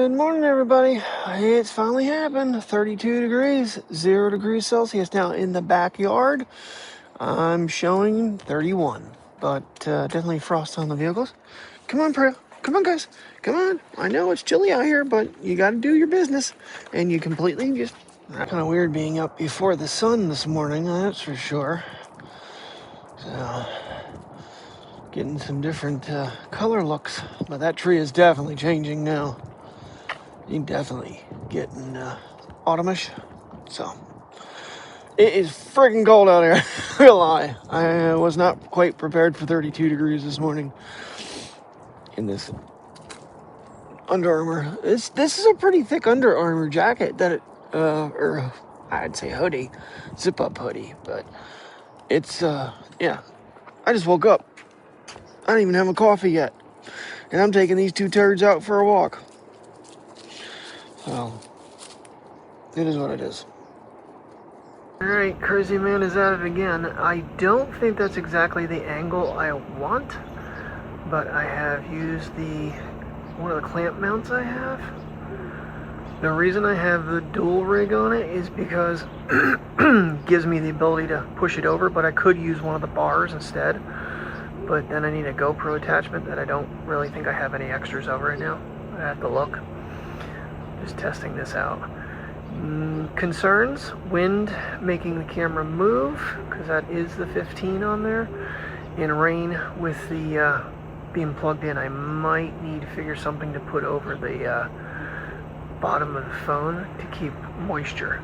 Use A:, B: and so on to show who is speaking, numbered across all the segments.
A: Good morning, everybody. It's finally happened. 32 degrees, 0 degrees Celsius now in the backyard. I'm showing 31, but definitely frost on the vehicles. Come on, Priya. Come on, guys. Come on. I know it's chilly out here, but you got to do your business. And you completely just... Kind of weird being up before the sun this morning, that's for sure. So, getting some different color looks. But that tree is definitely changing now. You're definitely getting autumnish. So, it is freaking cold out here. Real lie. I was not quite prepared for 32 degrees this morning in this Under Armour. This is a pretty thick Under Armour jacket that or I'd say hoodie, zip up hoodie, but it's yeah. I just woke up. I don't even have a coffee yet, and I'm taking these two turds out for a walk. So it is what it is. Alright, Crazy Man is at it again. I don't think that's exactly the angle I want, but I have used one of the clamp mounts I have. The reason I have the dual rig on it is because it gives me the ability to push it over, but I could use one of the bars instead. But then I need a GoPro attachment that I don't really think I have any extras of right now. I have to look. Just testing this out. Concerns, wind making the camera move, because that is the 15 on there, and rain with the being plugged in. I might need to figure something to put over the bottom of the phone to keep moisture.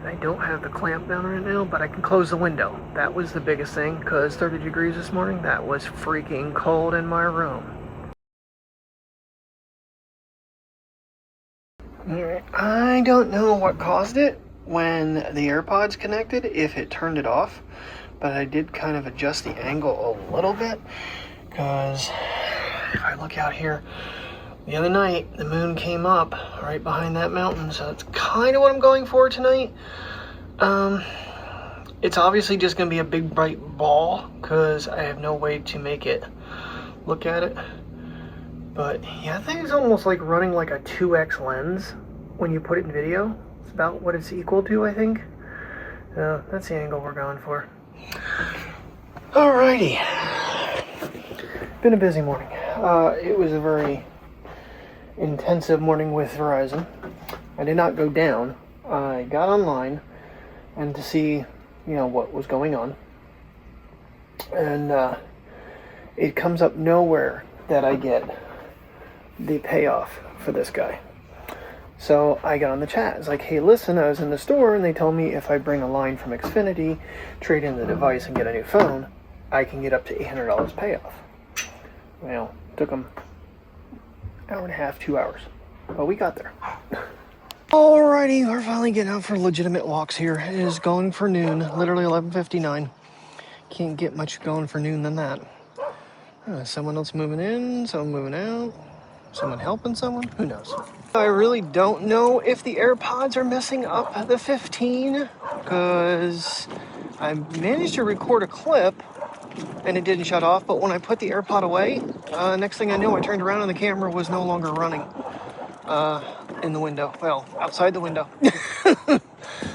A: I don't have the clamp down right now, but I can close the window. That was the biggest thing, because 30 degrees this morning, that was freaking cold in my room. I don't know what caused it when the AirPods connected, if it turned it off, but I did kind of adjust the angle a little bit, because if I look out here, the other night the moon came up right behind that mountain, so it's kind of what I'm going for tonight. It's obviously just going to be a big bright ball, because I have no way to make it look at it. But yeah, I think it's almost like running like a 2x lens when you put it in video. It's about what it's equal to, I think. That's the angle we're going for. Alrighty. Been a busy morning. It was a very intensive morning with Verizon. I did not go down. I got online and to see, what was going on. And it comes up nowhere that I get the payoff for this guy. So I got on the chat. It's like, hey, listen, I was in the store and they told me if I bring a line from Xfinity, trade in the device and get a new phone, I can get up to $800 payoff. Well, took them an hour and a half, 2 hours, but we got there. Alrighty, we're finally getting out for legitimate walks here. It is going for noon, literally 11:59. Can't get much going for noon than that. Someone else moving in, someone moving out, someone helping someone, who knows? I really don't know if the AirPods are messing up the 15, because I managed to record a clip and it didn't shut off, but when I put the AirPod away, next thing I knew, I turned around and the camera was no longer running in the window. Well, outside the window.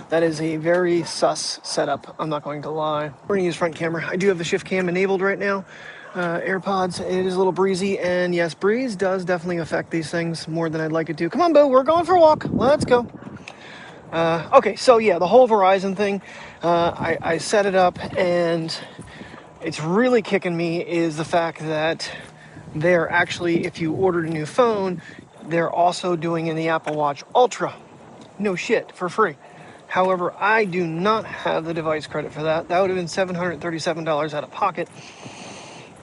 A: That is a very sus setup, I'm not going to lie. We're going to use front camera. I do have the shift cam enabled right now. AirPods, it is a little breezy, and yes, breeze does definitely affect these things more than I'd like it to. Come on, Boo, we're going for a walk. Let's go. Okay, so yeah, the whole Verizon thing, I set it up, and it's really kicking me is the fact that they're actually, if you ordered a new phone, they're also doing in the Apple Watch Ultra. No shit, for free. However, I do not have the device credit for that. That would have been $737 out of pocket,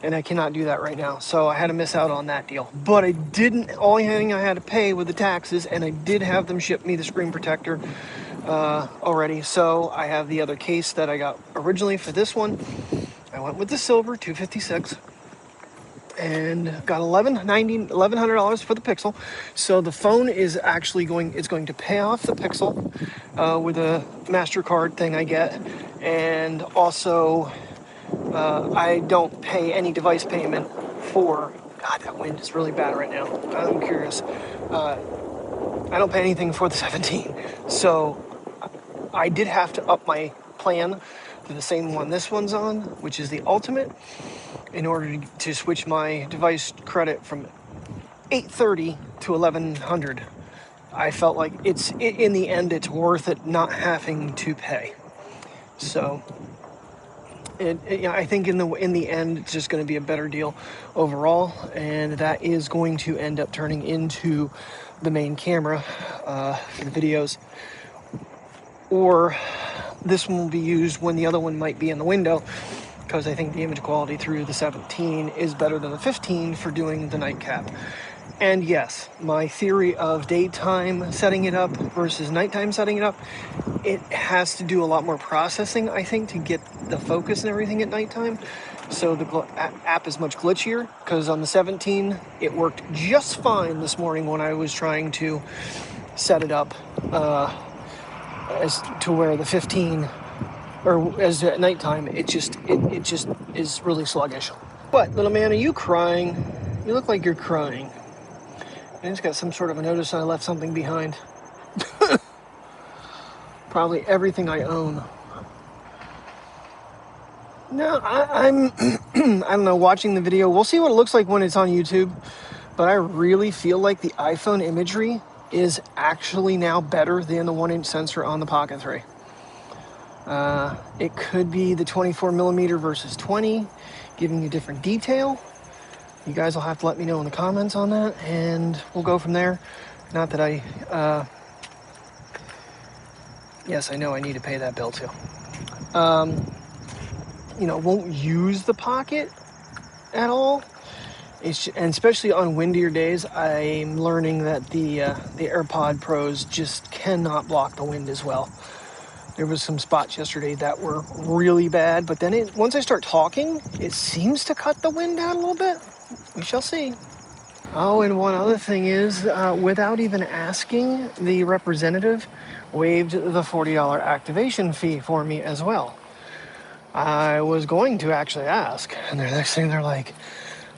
A: and I cannot do that right now. So I had to miss out on that deal. But I didn't, only thing I had to pay with the taxes, and I did have them ship me the screen protector already. So I have the other case that I got originally for this one. I went with the silver, $256. And got $1,100 for the Pixel. So the phone is actually going to pay off the Pixel with a MasterCard thing I get. And also, I don't pay any device payment for, God, that wind is really bad right now. I'm curious. I don't pay anything for the 17. So I did have to up my plan to the same one this one's on, which is the Ultimate, in order to switch my device credit from 830 to 1100. I felt like in the end it's worth it not having to pay. So I think in the end it's just going to be a better deal overall, and that is going to end up turning into the main camera for the videos, or this one will be used when the other one might be in the window, because I think the image quality through the 17 is better than the 15 for doing the nightcap. And yes, my theory of daytime setting it up versus nighttime setting it up, it has to do a lot more processing, I think, to get the focus and everything at nighttime. So the app is much glitchier, because on the 17, it worked just fine this morning when I was trying to set it up as to where the 15, or as at nighttime, it just is really sluggish. What, little man, are you crying? You look like you're crying. I just got some sort of a notice I left something behind. Probably everything I own. No, I'm I don't know, watching the video. We'll see what it looks like when it's on YouTube. But I really feel like the iPhone imagery is actually now better than the 1-inch sensor on the Pocket 3. It could be the 24mm versus 20, giving you different detail. You guys will have to let me know in the comments on that, and we'll go from there. Not that yes, I know I need to pay that bill too. Won't use the Pocket at all. And especially on windier days, I'm learning that the AirPod Pros just cannot block the wind as well. There was some spots yesterday that were really bad, but then once I start talking, it seems to cut the wind out a little bit. We shall see. Oh, and one other thing is, without even asking, the representative waived the $40 activation fee for me as well. I was going to actually ask, and the next thing they're like,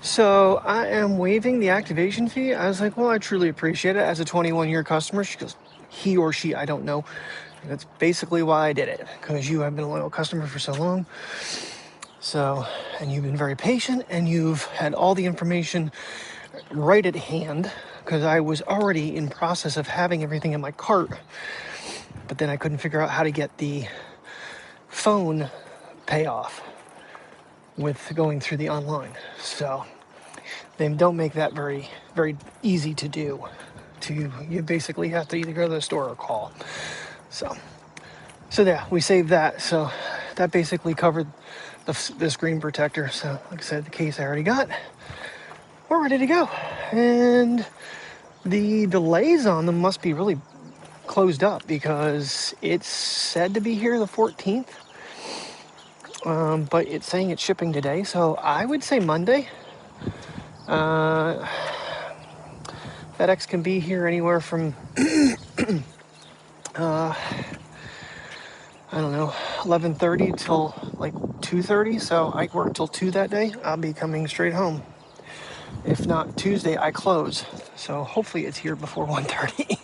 A: so I am waiving the activation fee? I was like, well, I truly appreciate it as a 21-year customer. She goes, he or she, I don't know. That's basically why I did it, because you have been a loyal customer for so long. So, and you've been very patient, and you've had all the information right at hand, because I was already in process of having everything in my cart, but then I couldn't figure out how to get the phone payoff with going through the online. So they don't make that very, very easy to do. You basically have to either go to the store or call. So yeah, we saved that. So that basically covered the screen protector. So like I said, the case I already got. We're ready to go. And the delays on them must be really closed up, because it's said to be here the 14th. But it's saying it's shipping today. So I would say Monday. FedEx can be here anywhere from, I don't know, 11:30 till like 2:30. So I work till 2 that day. I'll be coming straight home. If not, Tuesday I close. So hopefully it's here before 1:30.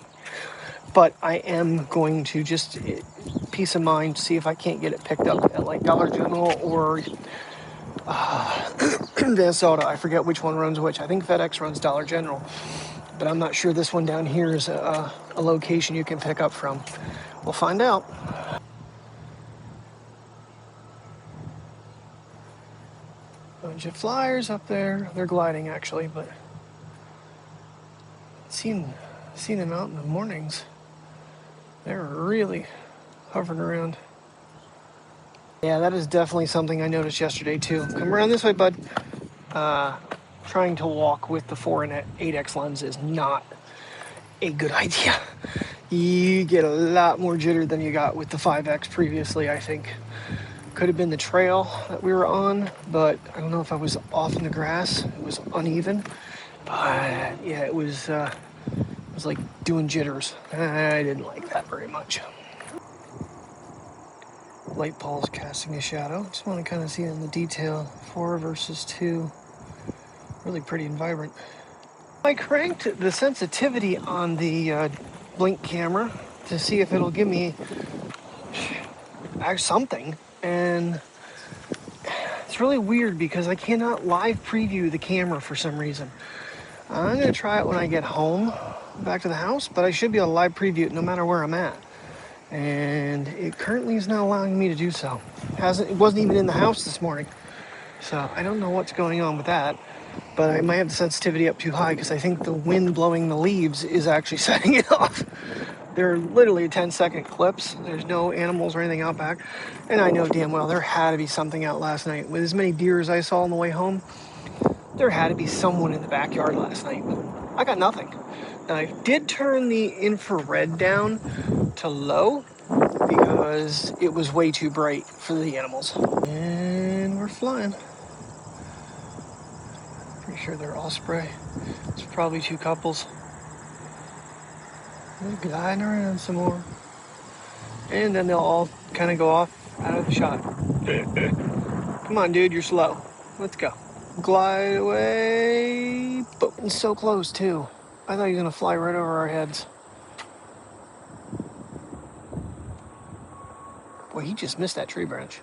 A: But I am going to just, peace of mind, see if I can't get it picked up at like Dollar General or Minnesota. I forget which one runs which. I think FedEx runs Dollar General, but I'm not sure this one down here is a location you can pick up from. We'll find out. Bunch of flyers up there. They're gliding actually, but seen them out in the mornings. They're really hovering around. Yeah, that is definitely something I noticed yesterday too. Come around this way, bud. Trying to walk with the 4 and 8x lens is not a good idea. You get a lot more jitter than you got with the 5x previously, I think. Could have been the trail that we were on, but I don't know if I was off in the grass. It was uneven. But yeah, it was like doing jitters. I didn't like that very much. Light poles casting a shadow. Just want to kind of see it in the detail. 4 versus 2. Really pretty and vibrant. I cranked the sensitivity on the blink camera to see if it'll give me something. And it's really weird because I cannot live preview the camera for some reason. I'm going to try it when I get home, back to the house, but I should be able to live preview it no matter where I'm at. And it currently is not allowing me to do so. It wasn't even in the house this morning. So I don't know what's going on with that, but I might have the sensitivity up too high because I think the wind blowing the leaves is actually setting it off. They're literally 10-second clips. There's no animals or anything out back. And I know damn well there had to be something out last night. With as many deer as I saw on the way home, there had to be someone in the backyard last night. I got nothing. Now, I did turn the infrared down to low because it was way too bright for the animals. And we're flying. Pretty sure they're osprey. It's probably two couples. They're gliding around some more. And then they'll all kind of go off out of the shot. Come on, dude, you're slow. Let's go. Glide away. Boom. It's so close, too. I thought he was going to fly right over our heads. Boy, he just missed that tree branch.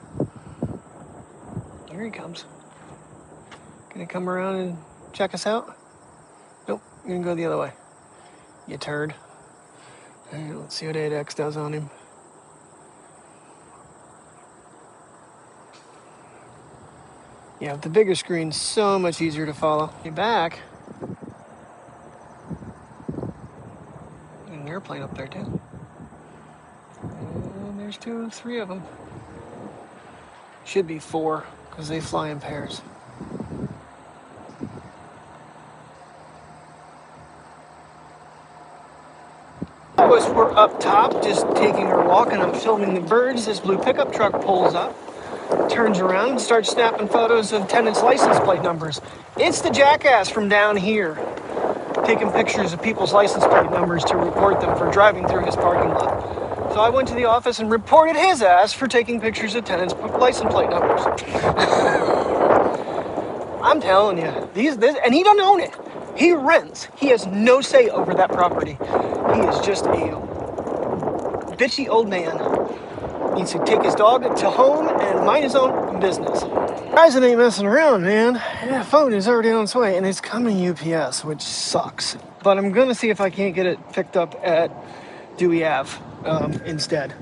A: Here he comes. Gonna come around and check us out? Nope, you're gonna go the other way. You turd. All right, let's see what 8X does on him. Yeah, with the bigger screen, so much easier to follow. You're back. There's an airplane up there, too. And there's 2 or 3 of them. Should be 4, because they fly in pairs. We're up top, just taking our walk, and I'm filming the birds. This blue pickup truck pulls up, turns around, and starts snapping photos of tenants' license plate numbers. It's the jackass from down here, taking pictures of people's license plate numbers to report them for driving through his parking lot. So I went to the office and reported his ass for taking pictures of tenants' license plate numbers. I'm telling you, and he don't own it. He rents. He has no say over that property. He is just a bitchy old man. Needs to take his dog to home and mind his own business. Verizon ain't messing around, man. That phone is already on its way, and it's coming UPS, which sucks. But I'm going to see if I can't get it picked up at Dewey Ave instead.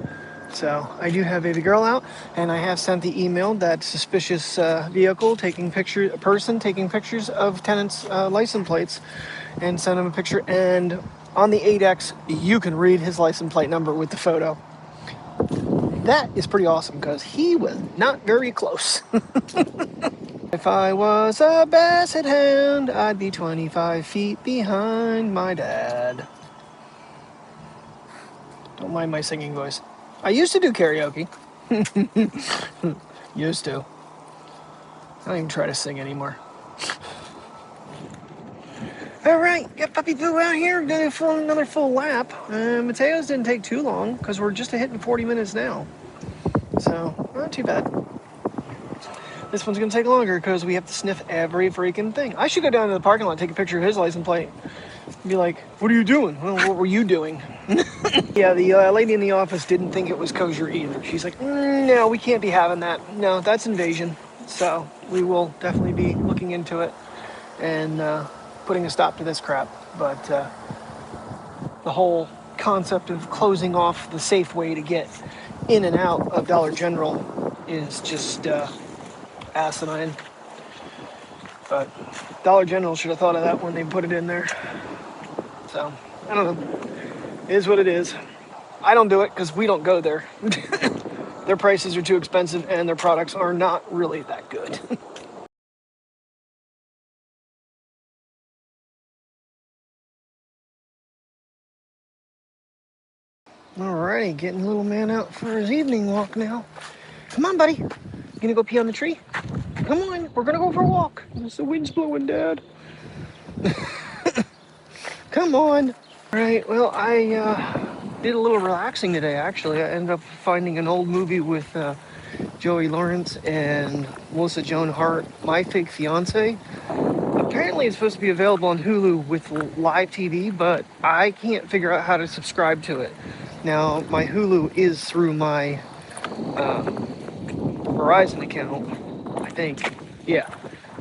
A: So I do have baby girl out, and I have sent the email that suspicious vehicle a person taking pictures of tenants' license plates, and sent him a picture. And on the 8X, you can read his license plate number with the photo. That is pretty awesome because he was not very close. If I was a basset hound, I'd be 25 feet behind my dad. Don't mind my singing voice. I used to do karaoke. Used to. I don't even try to sing anymore. Alright, got Puppy Boo out here. Gonna do another full lap. Mateo's didn't take too long because we're just hitting 40 minutes now. So, not too bad. This one's gonna take longer because we have to sniff every freaking thing. I should go down to the parking lot and take a picture of his license plate. Be like, what are you doing? Well, what were you doing? Yeah, the lady in the office didn't think it was kosher either. She's like, no, we can't be having that. No, that's invasion. So we will definitely be looking into it and putting a stop to this crap. But the whole concept of closing off the safe way to get in and out of Dollar General is just asinine. But Dollar General should have thought of that when they put it in there. So, I don't know. It is what it is. I don't do it because we don't go there. Their prices are too expensive and their products are not really that good. Alrighty, getting little man out for his evening walk now. Come on, buddy. You gonna go pee on the tree? Come on, we're gonna go for a walk. The wind's blowing, Dad. Come on. Alright, well, I did a little relaxing today, actually. I ended up finding an old movie with Joey Lawrence and Melissa Joan Hart, My Fake Fiance, Apparently it's supposed to be available on Hulu with live TV, but I can't figure out how to subscribe to it. Now, my Hulu is through my Verizon account, I think. Yeah,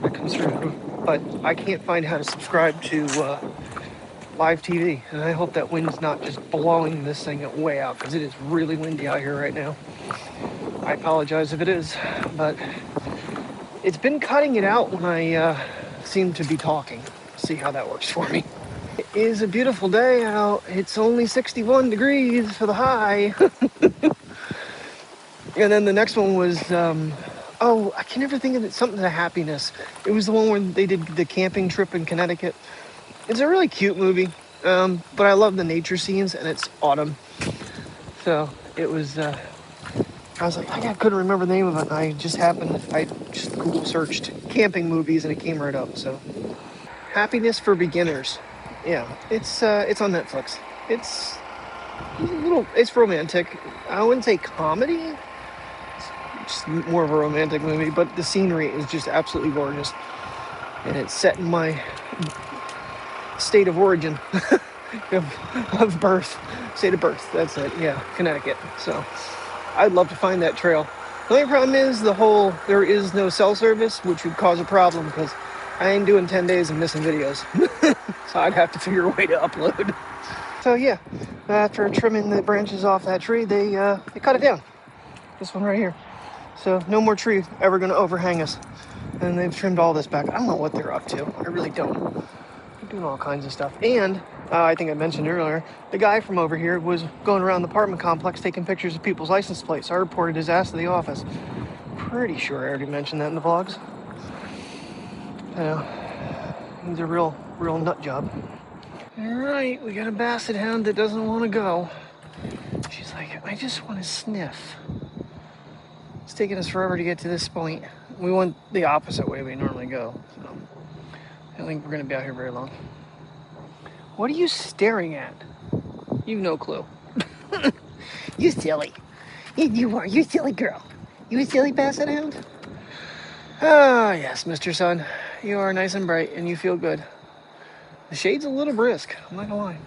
A: that comes through. But I can't find how to subscribe to live TV, and I hope that wind's not just blowing this thing way out, because it is really windy out here right now. I apologize if it is, but it's been cutting it out when I seem to be talking. See how that works for me. It is a beautiful day out. It's only 61 degrees for the high. And then the next one was, oh, I can never think of it, something to happiness. It was the one where they did the camping trip in Connecticut. It's a really cute movie, but I love the nature scenes, and it's autumn. So it was, I was like, I couldn't remember the name of it. I just Google searched camping movies, and it came right up. So, Happiness for Beginners. Yeah, it's on Netflix. It's romantic. I wouldn't say comedy. It's just more of a romantic movie, but the scenery is just absolutely gorgeous, and it's set in my state of origin of birth. State of birth, that's it. Yeah, Connecticut. So I'd love to find that trail. The only problem is there is no cell service, which would cause a problem because I ain't doing 10 days and missing videos. So I'd have to figure a way to upload. So yeah, after trimming the branches off that tree, they cut it down. This one right here. So no more tree ever gonna overhang us. And they've trimmed all this back. I don't know what they're up to. I really don't. They're doing all kinds of stuff. And I think I mentioned earlier, the guy from over here was going around the apartment complex taking pictures of people's license plates. I reported his ass to the office. Pretty sure I already mentioned that in the vlogs. He's a real nut job. All right, we got a basset hound that doesn't want to go. She's like, I just want to sniff. It's taking us forever to get to this point. We went the opposite way we normally go. So I don't think we're going to be out here very long. What are you staring at? You've no clue. You silly. You are. You silly girl. You a silly basset hound? Ah, yes, Mr. Sun. You are nice and bright, and you feel good. The shade's a little brisk, I'm not gonna lie.